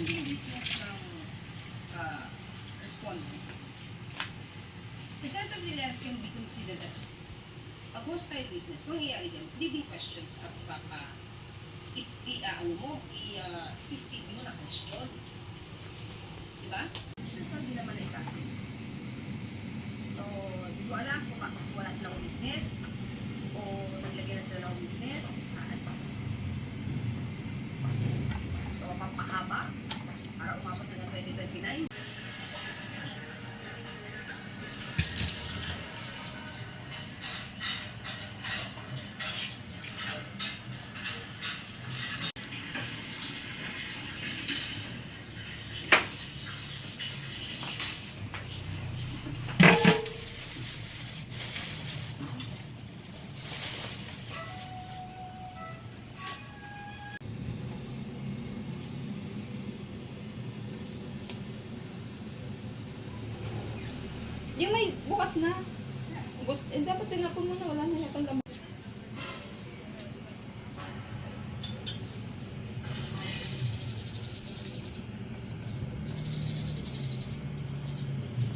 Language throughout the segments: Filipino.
magiging weakness ng respondent. Present of reliance can be considered as a hostile witness. Mangyayari dyan, leading questions at baka i-feed mo na question. Diba? So, hindi naman ay kasi. So, hindi ko alam kung wala silang witness o naglagay na sila ng witness. So, papahaba para umabot na ng 2029. Yung may bukas na. Dapat tinapon mo na. Wala na yata laman.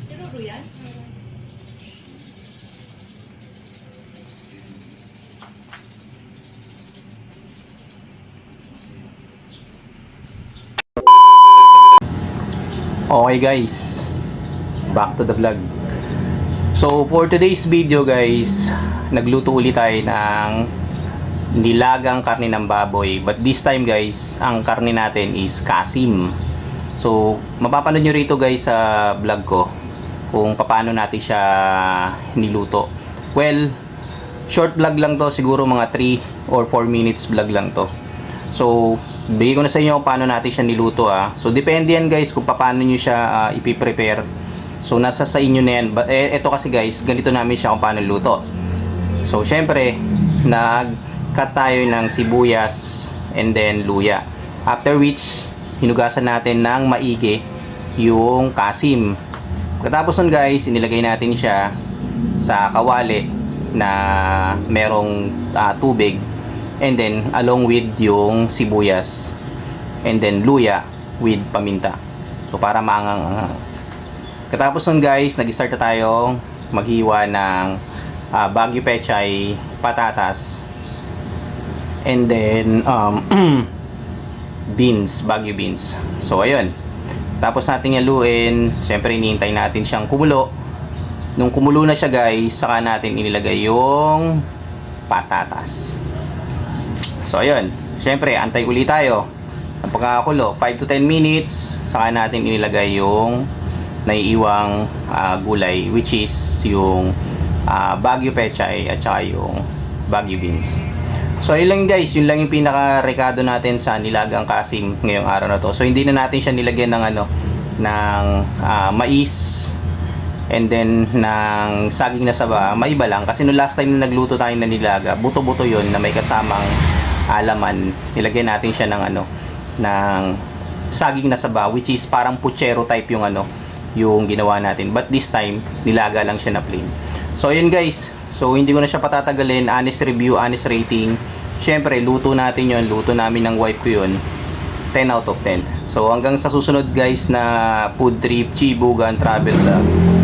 Tinuro yan? Okay guys, back to the vlog. So for today's video guys, nagluto ulit tayo ng nilagang karne ng baboy. But this time guys, ang karne natin is kasim. So mapapanood nyo rito guys sa vlog ko kung paano natin siya niluto. Well, short vlog lang to, siguro mga 3 or 4 minutes vlog lang to. So bigay ko na sa inyo paano natin siya niluto So depende yan guys kung paano nyo siya ipiprepare. So nasa sa inyo na yan. But ito kasi guys, ganito namin siya kung paano luto. So syempre, nag-cut tayo ng sibuyas and then luya. After which, hinugasan natin ng maigi yung kasim. Pagkatapos nun guys, inilagay natin siya sa kawali na merong tubig. And then along with yung sibuyas and then luya with paminta. So para maangang. Katapos nun guys, nag-start na tayong maghiwa ng Baguio Pechay patatas and then beans, Baguio beans. So ayun, tapos natin yaluin. Siyempre hinihintay natin siyang kumulo. Nung kumulo na siya guys, saka natin inilagay yung patatas. So ayun, siyempre antay ulit tayo ng pagkakakulo, 5 to 10 minutes. Saka natin inilagay yung naiiwang gulay, which is yung Baguio Pechay at saka yung Baguio beans. So yun lang guys, yun lang yung pinaka-rekado natin sa nilagang kasim ngayong araw na to. So hindi na natin siya nilagyan ng ng mais and then ng saging na saba. Maiba lang kasi no last time na nagluto tayo ng nilaga, buto-buto yun na may kasamang alaman. Nilagyan natin siya ng ng saging na saba, which is parang puchero type yung yung ginawa natin. But this time, nilaga lang siya na plain. So yun guys, so hindi ko na siya patatagalin. Honest review, honest rating. Syempre, luto natin yun. Luto namin ng wife ko yun. 10 out of 10. So hanggang sa susunod guys na food trip, Chibugan Travel Vlog.